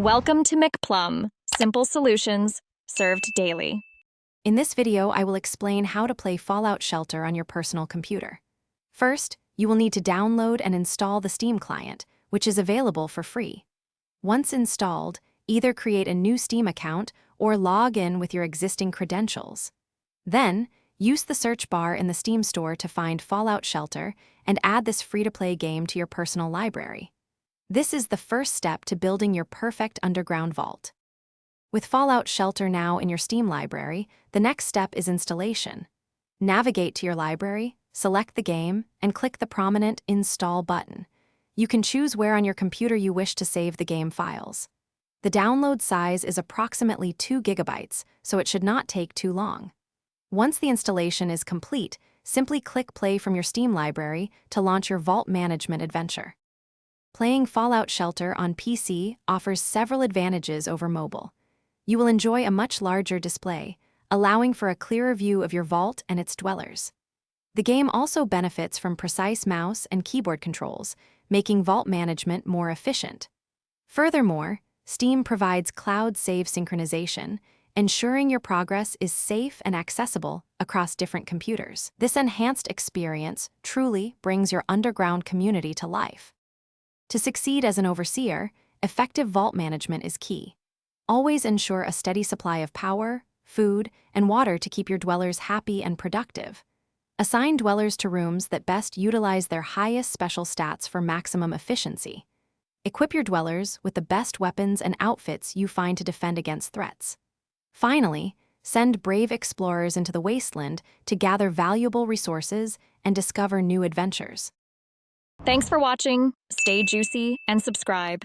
Welcome to McPlum, simple solutions served daily. In this video, I will explain how to play Fallout Shelter on your personal computer. First, you will need to download and install the Steam client, which is available for free. Once installed, either create a new Steam account or log in with your existing credentials. Then, use the search bar in the Steam store to find Fallout Shelter and add this free-to-play game to your personal library. This is the first step to building your perfect underground vault. With Fallout Shelter now in your Steam library, the next step is installation. Navigate to your library, select the game, and click the prominent Install button. You can choose where on your computer you wish to save the game files. The download size is approximately 2 GB, so it should not take too long. Once the installation is complete, simply click play from your Steam library to launch your vault management adventure. Playing Fallout Shelter on PC offers several advantages over mobile. You will enjoy a much larger display, allowing for a clearer view of your vault and its dwellers. The game also benefits from precise mouse and keyboard controls, making vault management more efficient. Furthermore, Steam provides cloud save synchronization, ensuring your progress is safe and accessible across different computers. This enhanced experience truly brings your underground community to life. To succeed as an overseer, effective vault management is key. Always ensure a steady supply of power, food, and water to keep your dwellers happy and productive. Assign dwellers to rooms that best utilize their highest special stats for maximum efficiency. Equip your dwellers with the best weapons and outfits you find to defend against threats. Finally, send brave explorers into the wasteland to gather valuable resources and discover new adventures. Thanks for watching, stay juicy, and subscribe.